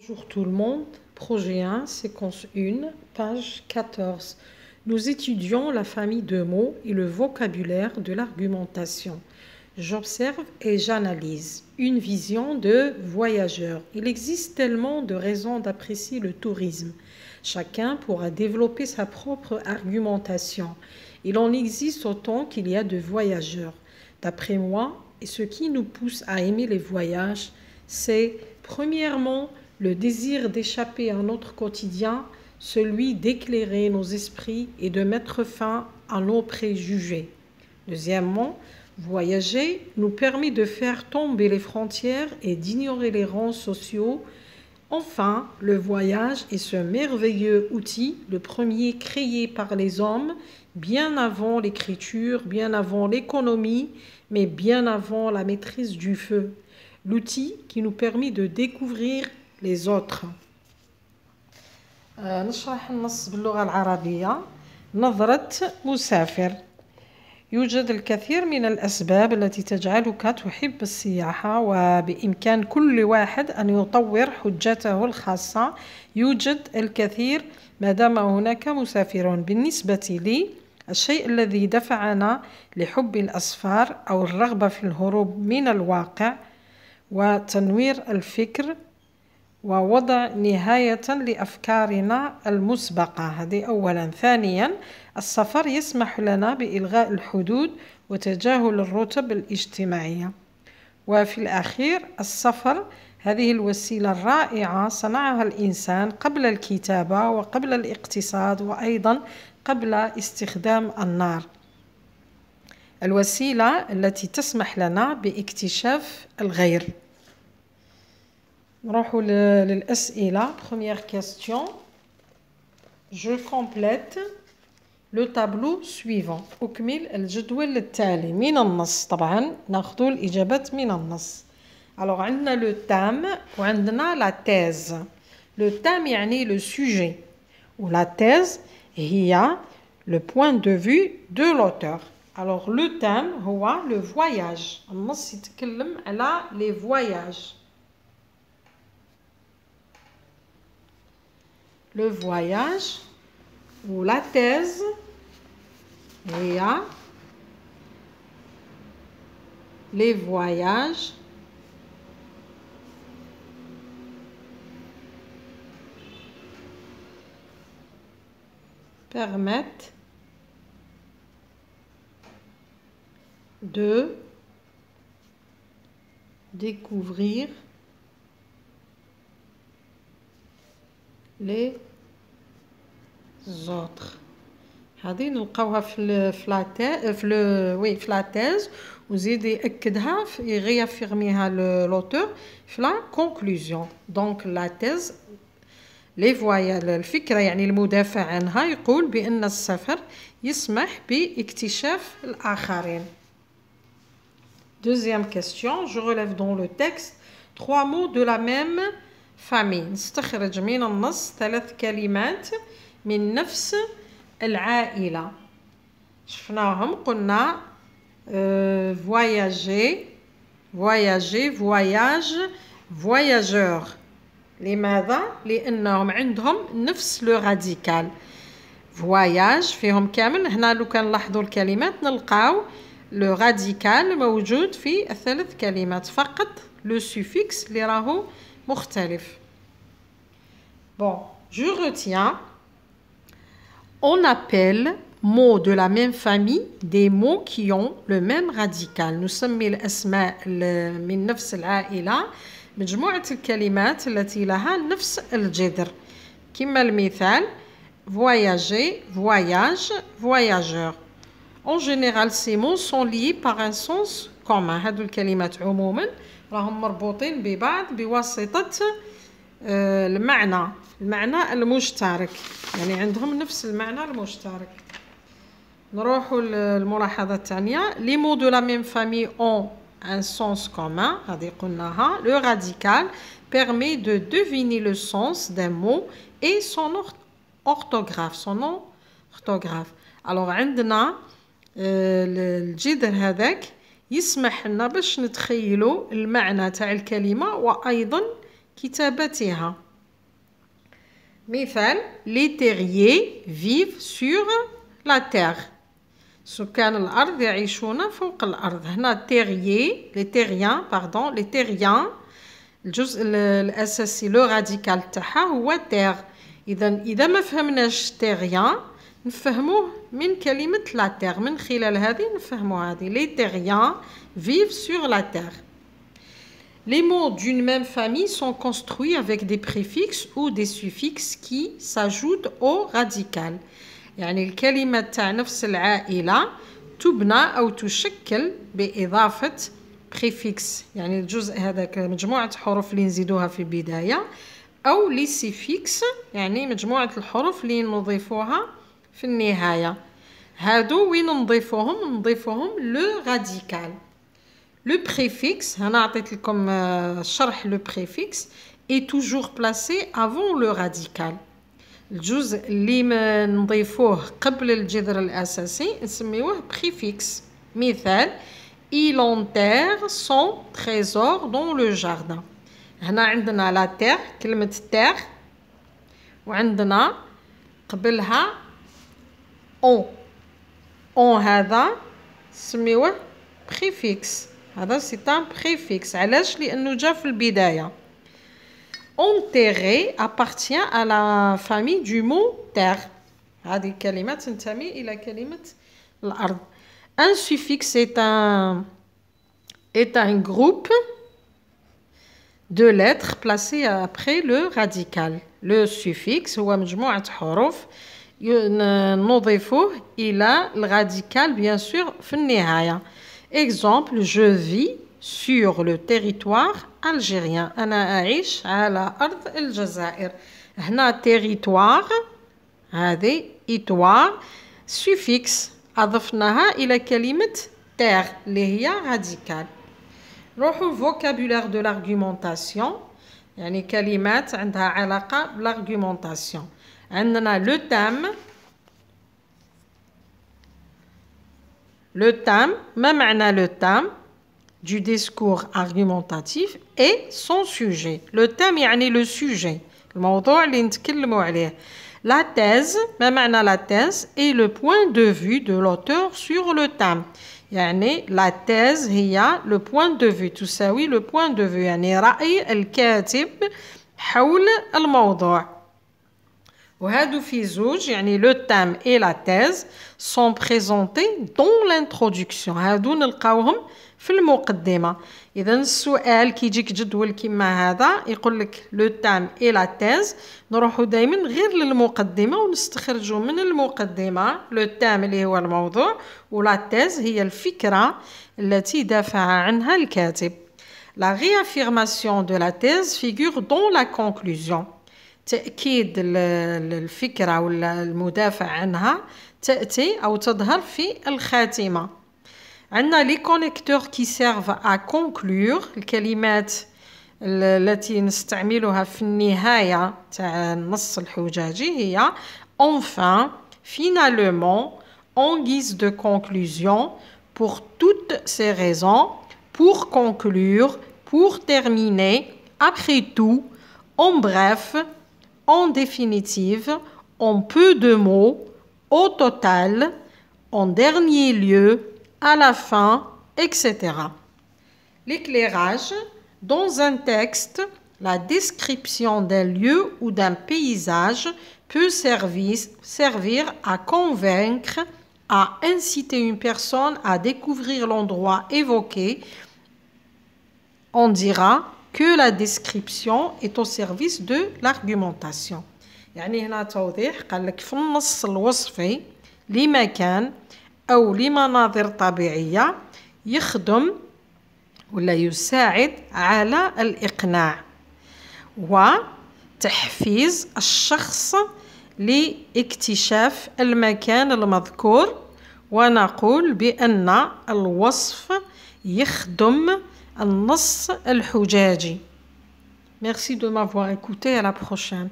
Bonjour tout le monde, projet 1, séquence 1, page 14. Nous étudions la famille de mots et le vocabulaire de l'argumentation. J'observe et j'analyse. Une vision de voyageur. Il existe tellement de raisons d'apprécier le tourisme. Chacun pourra développer sa propre argumentation. Il en existe autant qu'il y a de voyageurs. D'après moi, et ce qui nous pousse à aimer les voyages, c'est premièrement le désir d'échapper à notre quotidien, celui d'éclairer nos esprits et de mettre fin à nos préjugés. Deuxièmement, voyager nous permet de faire tomber les frontières et d'ignorer les rangs sociaux. Enfin, le voyage est ce merveilleux outil, le premier créé par les hommes, bien avant l'écriture, bien avant l'économie, mais bien avant la maîtrise du feu. L'outil qui nous permet de découvrir les autres. نشرح النص باللغة العربية. نظرة مسافر. يوجد الكثير من الأسباب التي تجعلك تحب السياحة، وبإمكان كل واحد أن يطور حجته الخاصة. يوجد الكثير ما دام هناك مسافرون. بالنسبة لي، الشيء الذي دفعنا لحب الأسفار أو الرغبة في الهروب من الواقع وتنوير الفكر ووضع نهاية لأفكارنا المسبقة. هذه أولا. ثانيا، السفر يسمح لنا بإلغاء الحدود وتجاهل الرتب الاجتماعية. وفي الأخير، السفر هذه الوسيلة الرائعة صنعها الإنسان قبل الكتابة وقبل الاقتصاد وأيضا قبل استخدام النار. الوسيلة التي تسمح لنا باكتشاف الغير. نروح للأسئلة. Première question. Je complète le tableau suivant. أكمل الجدول التالي من النص. طبعا ناخذ الإجابات من النص. Alors عندنا le thème وعندنا la thèse. Le thème يعني le sujet و la thèse هي le point de vue de l'auteur. Alors le thème هو le voyage. النص يتكلم على les voyages. Le voyage ou la thèse et les voyages permettent de découvrir les autres. هذه نلقاوها في لا تيز وزيد يأكدها يغيافيرميها لوتور في لا كونكلوزيون. دونك لا تيز لي فوايا الفكرة يعني المدافع عنها يقول بأن السفر يسمح باكتشاف الآخرين. Deuxième question, je relève dans le texte 3 mots de la même famille. نستخرج من النص 3 كلمات من نفس العائلة. شفناهم قلنا voyager, voyager, voyage, voyageur. لماذا؟ لأنهم عندهم نفس لو راديكال. voyage فيهم كامل. هنا لو كان نلاحظوا الكلمات نلقاو لو راديكال موجود في ال3 كلمات، فقط لو سوفيكس اللي راهو مختلف. Bon, je retiens. On appelle mots de la même famille des mots qui ont le même radical. نسمي الأسماء من نفس العائلة مجموعة الكلمات التي لها نفس الجذر. كما المثال voyager, voyage, voyageur. En général, ces mots sont liés par un sens commun. هذو الكلمات عموما راهم مربوطين ببعض بواسطة المعنى المشترك، يعني عندهم نفس المعنى المشترك. نروحوا للملاحظة الثانية. Les mots de la même famille ont un sens commun. هذه قلناها. Le radical permet de deviner le sens d'un mot et son orthographe, son nom orthographe. Alors عندنا الجذر هذاك يسمح لنا باش نتخيلوا المعنى تاع الكلمة وأيضا كتابتها. مثال les terriers vivent sur la terre. سكان الأرض يعيشون فوق الأرض. هنا terrier les terriens pardon les terriens الجزء الأساسي لو راديكال تاعها هو terre. إذا ما فهمناش terrien نفهموه من كلمة la terre. من خلال هذه نفهموا هذه les terriens vivent sur la terre. Les mots d'une même famille sont construits avec des préfixes ou des suffixes qui s'ajoutent au radical. يعني الكلمات تاع نفس العائلة تبنى أو تشكل بإضافة préfixe. يعني الجزء هذاك مجموعة حروف اللي نزيدوها في البداية أو لي سيفيكس يعني مجموعة الحروف اللي نضيفوها في النهاية. هادو وين نضيفوهم لو راديكال. Le préfixe, هنا عطيت لكم شرح le préfixe est toujours placé avant le radical. الجزء اللي نضيفوه قبل الجذر الأساسي نسميوه préfixe. مثال il enterre son trésor dans le jardin. هنا عندنا la terre كلمة terre وعندنا قبلها on هذا نسميوه préfixe. هذا c'est un préfixe. علاش؟ لأنه جا في البداية. Enterré appartient à la famille du mot terre. هذه الكلمة تنتمي إلى كلمة الأرض. Un suffixe est un groupe de lettres placées après le radical. Le suffixe هو مجموعة حروف نضيفوه إلى الراديكال bien sûr في النهاية. Exemple, je vis sur le territoire algérien. أنا أعيش على أرض الجزائر. هنا territoire هذه إطوار suffixe أضفناها إلى كلمة terre اللي هي radical. نروحوا vocabulaire de l'argumentation يعني كلمات عندها علاقة بالargumentation. عندنا le thème. Le thème, ما معنى le thème du discours argumentatif et son sujet. Le thème يعني le sujet الموضوع اللي نتكلموا عليه. La thèse, ما معنى la thèse est le point de vue de l'auteur sur le thème. يعني la thèse هي le point de vue تساوي le point de vue يعني رأي الكاتب حول الموضوع. وهادو في زوج يعني le thème et la thèse sont présentés dans l'introduction. هادو نلقاوهم في المقدمة. إذا السؤال كيجيك جدول كيما هذا يقول لك le thème et la thèse نروحوا دايما غير للمقدمة ونستخرجوا من المقدمة le thème اللي هو الموضوع ولا thèse هي الفكرة التي دافع عنها الكاتب. La réaffirmation de la thèse figure dans la conclusion. تأكيد الفكرة ولا المدافع عنها تأتي أو تظهر في الخاتمة. عندنا les connecteurs qui servent à conclure الكلمات التي نستعملها في النهاية تاع النص الحجاجي هي enfin, finalement, en guise de conclusion, pour toutes ces raisons, pour conclure, pour terminer, après tout, en bref, en définitive, en peu de mots, au total, en dernier lieu, à la fin, etc. L'éclairage, dans un texte, la description d'un lieu ou d'un paysage peut servir à convaincre, à inciter une personne à découvrir l'endroit évoqué. On dira que la description est au service de l'argumentation. يعني هنا توضيح قال لك في النص الوصفي لمكان أو لمناظر طبيعية يخدم ولا يساعد على الإقناع وتحفيز الشخص لاكتشاف المكان المذكور ونقول بأن الوصف يخدم النص الحجاجي. Merci de m'avoir écouté, à la prochaine.